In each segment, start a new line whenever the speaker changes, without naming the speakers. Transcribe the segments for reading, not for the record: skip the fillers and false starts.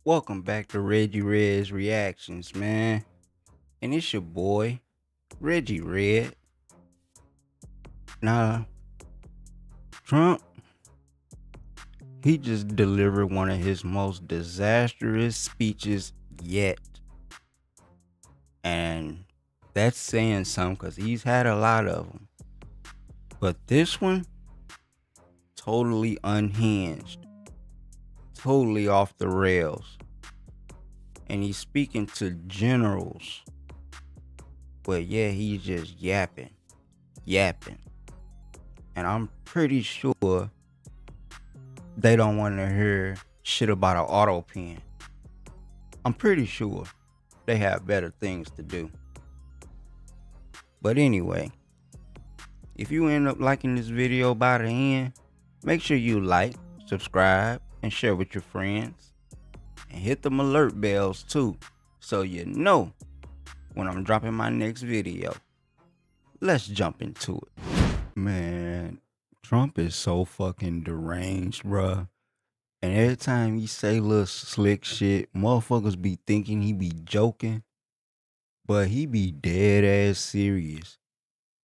Welcome back to Reggie Redd's Reactions, man. And it's your boy, Reggie Redd. Now, Trump, he just delivered one of his most disastrous speeches yet. And that's saying something because he's had a lot of them. But this one, totally unhinged, totally off the rails. And he's speaking to generals. But yeah, he's just yapping. And I'm pretty sure they don't want to hear shit about an auto pen. I'm pretty sure they have better things to do. But anyway, if you end up liking this video by the end, make sure you like, subscribe, and share with your friends. And hit them alert bells too, so you know when I'm dropping my next video. Let's jump into it. Man, Trump is so fucking deranged, bruh. And every time he say little slick shit, motherfuckers be thinking he be joking. But he be dead ass serious.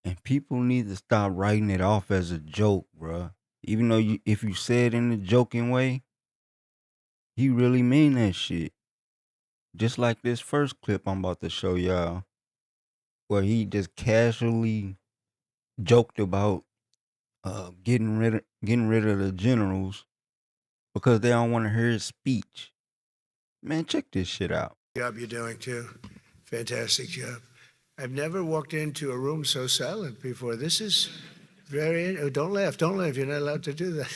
And people need to stop writing it off as a joke, bruh. Even though if you say it in a joking way, he really mean that shit. Just like this first clip I'm about to show y'all, where he just casually joked about getting rid of the generals because they don't want to hear his speech. Man, check this shit out.
Job you're doing too. Fantastic job. I've never walked into a room so silent before. This is very, don't laugh. You're not allowed to do that.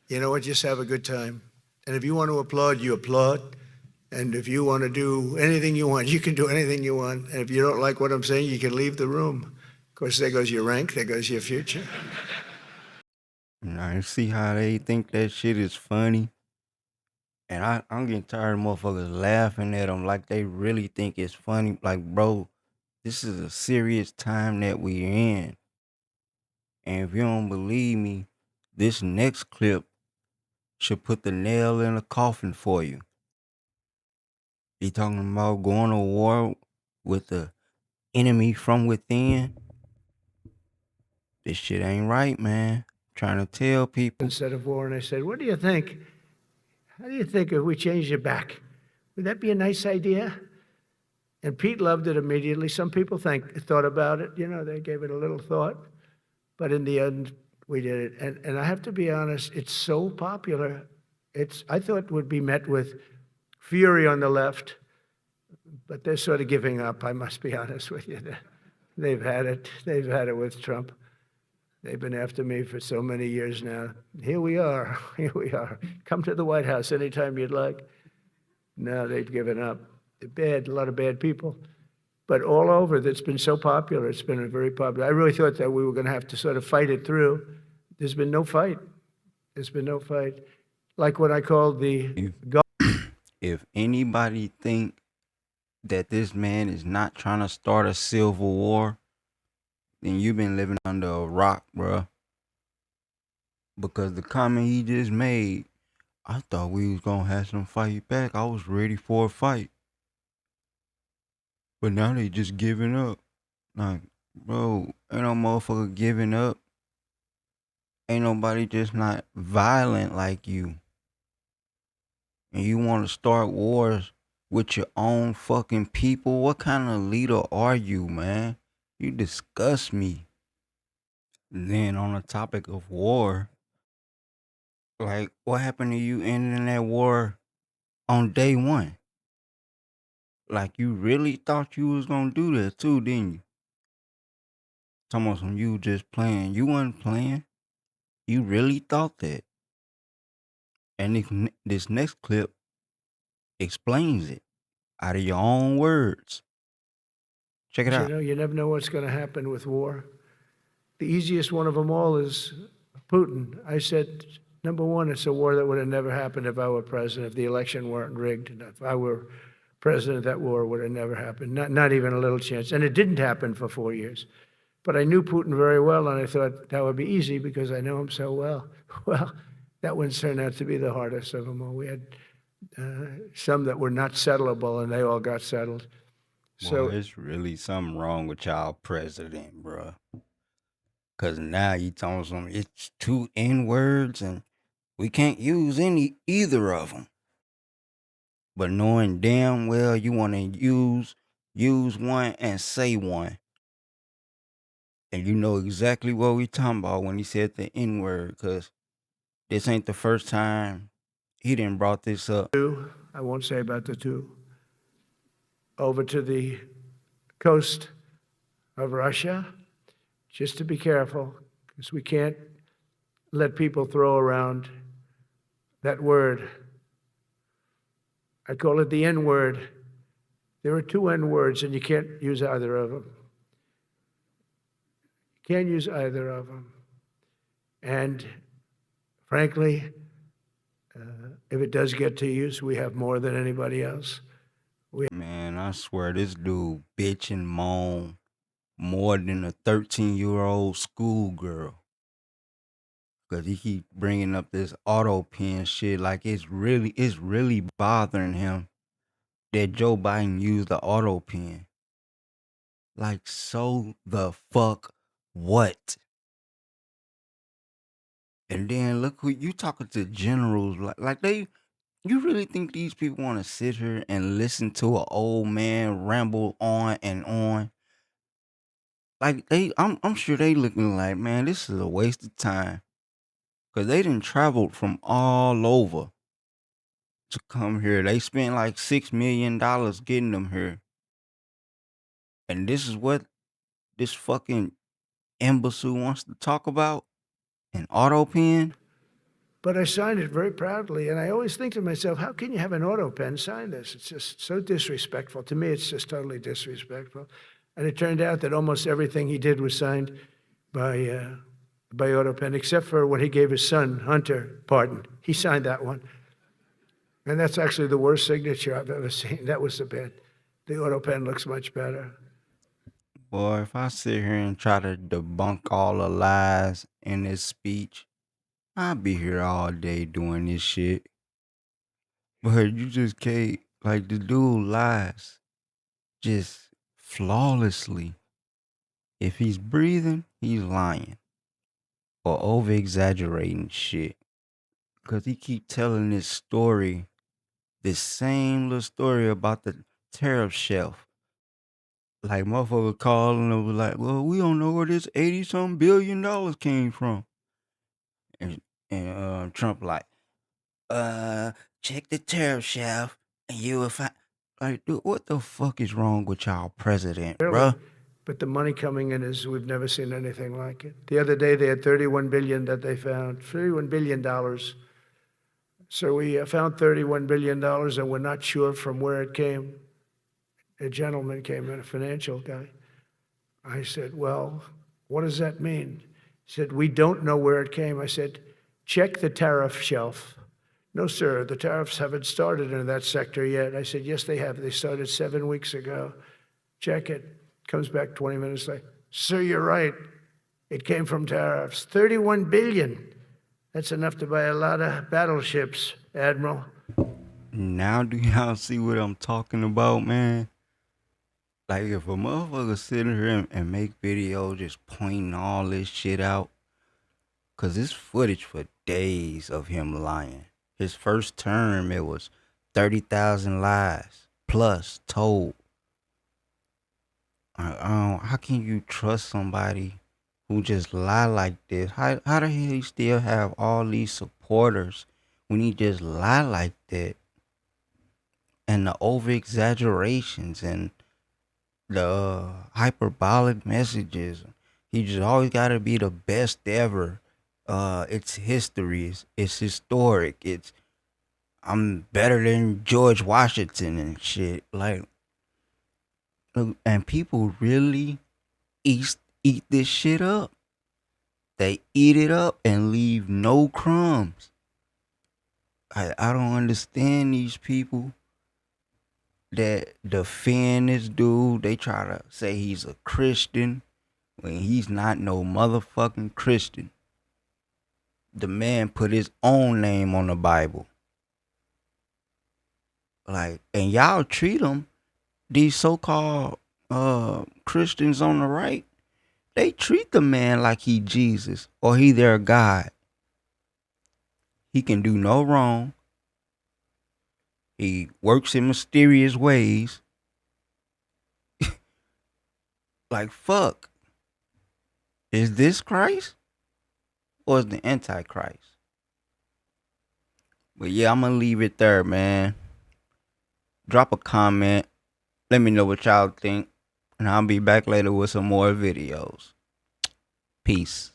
You know what? Just have a good time. And if you want to applaud, you applaud. And if you want to do anything you want, you can do anything you want. And if you don't like what I'm saying, you can leave the room. Of course, there goes your rank, there goes your future.
Now, you see how they think that shit is funny? And I'm getting tired of motherfuckers laughing at them like they really think it's funny. Like, bro, this is a serious time that we're in. And if you don't believe me, this next clip should put the nail in the coffin for you. He talking about going to war with the enemy from within. This shit ain't right, man. Trying to tell people.
Instead of war, and I said, what do you think? How do you think if we changed it back? Would that be a nice idea? And Pete loved it immediately. Some people thought about it. You know, they gave it a little thought. But in the end, we did it. And I have to be honest, it's so popular. I thought it would be met with fury on the left, but they're sort of giving up, I must be honest with you. They've had it. They've had it with Trump. They've been after me for so many years now. Here we are. Come to the White House anytime you'd like. No, they've given up. They're bad, a lot of bad people. But all over, that's been so popular. It's been very popular. I really thought that we were going to have to sort of fight it through. There's been no fight. Like when I called the...
If anybody think that this man is not trying to start a civil war, then you've been living under a rock, bruh. Because the comment he just made, I thought we was gonna have some fight back. I was ready for a fight. But now they just giving up. Like, bro, ain't no motherfucker giving up. Ain't nobody just not violent like you. And you want to start wars with your own fucking people? What kind of leader are you, man? You disgust me. And then on the topic of war, like, what happened to you ending that war on day one? Like, you really thought you was gonna do that too, didn't you? Talking about some you just playing. You wasn't playing. You really thought that. And this next clip explains it out of your own words. Check it out.
You know, you never know what's going to happen with war. The easiest one of them all is Putin. I said, number one, it's a war that would have never happened if I were president, if the election weren't rigged. If I were president, that war would have never happened. Not even a little chance. And it didn't happen for 4 years. But I knew Putin very well, and I thought that would be easy because I know him so well. Well, that one turned out to be the hardest of them all. We had some that were not settlable, and they all got settled.
Boy,
So
it's really something wrong with y'all president, bruh. Cause now you telling some it's two N words and we can't use either of them. But knowing damn well you want to use one and say one, and you know exactly what we talking about when he said the N word. Cause this ain't the first time he didn't brought this up.
I won't say about the two. Over to the coast of Russia, just to be careful, because we can't let people throw around that word. I call it the N word. There are two N words, and you can't use either of them. You can't use either of them. And frankly, if it does get to use, we have more than anybody else.
Man, I swear this dude bitch and moan more than a 13-year-old schoolgirl. Cause he keep bringing up this auto pen shit like it's really bothering him that Joe Biden used the auto pen. Like so the fuck what? And then look who you talking to generals like they you really think these people want to sit here and listen to an old man ramble on and on? Like I'm sure they looking like, man, this is a waste of time. Cause they done traveled from all over to come here. They spent like $6 million getting them here. And this is what this fucking imbecile wants to talk about? An auto pen?
But I signed it very proudly, and I always think to myself, how can you have an auto pen sign this? It's just so disrespectful. To me, it's just totally disrespectful. And it turned out that almost everything he did was signed by auto pen, except for when he gave his son, Hunter, pardon. He signed that one. And that's actually the worst signature I've ever seen. That was the bad. The auto pen looks much better.
Boy, if I sit here and try to debunk all the lies in this speech, I'll be here all day doing this shit. But you just can't, like, the dude lies just flawlessly. If he's breathing, he's lying or over exaggerating shit. Cause he keep telling this story, this same little story about the tariff shelf. Like motherfucker calling and was like, well, we don't know where this 80-something billion came from. And Trump like, check the tariff shelf and you will find like, dude, what the fuck is wrong with y'all president,
Clearly.
bruh?
But the money coming in is, we've never seen anything like it. The other day, they had $31 billion that they found, $31 billion. So we found $31 billion, and we're not sure from where it came. A gentleman came in, a financial guy. I said, well, what does that mean? He said, we don't know where it came. I said, check the tariff shelf. No, sir, the tariffs haven't started in that sector yet. I said, yes, they have. They started 7 weeks ago. Check it. Comes back 20 minutes later. Sir, you're right. It came from tariffs. 31 billion. That's enough to buy a lot of battleships, Admiral.
Now do y'all see what I'm talking about, man? Like if a motherfucker sit here and make videos just pointing all this shit out, cause it's footage for days of him lying. His first term, it was 30,000 lies plus told. How can you trust somebody who just lie like this? How the hell he still have all these supporters when he just lie like that? And the over exaggerations and the hyperbolic messages. He just always got to be the best ever. It's history. It's historic. I'm better than George Washington and shit. Like, and people really eat this shit up. They eat it up and leave no crumbs. I don't understand these people that defend this dude. They try to say he's a Christian when he's not no motherfucking Christian. The man put his own name on the Bible. Like, and y'all treat him, these so-called Christians on the right, they treat the man like he Jesus or he their God. He can do no wrong. He works in mysterious ways. Like, fuck. Is this Christ? Or is the Antichrist? But yeah, I'm gonna leave it there, man. Drop a comment. Let me know what y'all think. And I'll be back later with some more videos. Peace.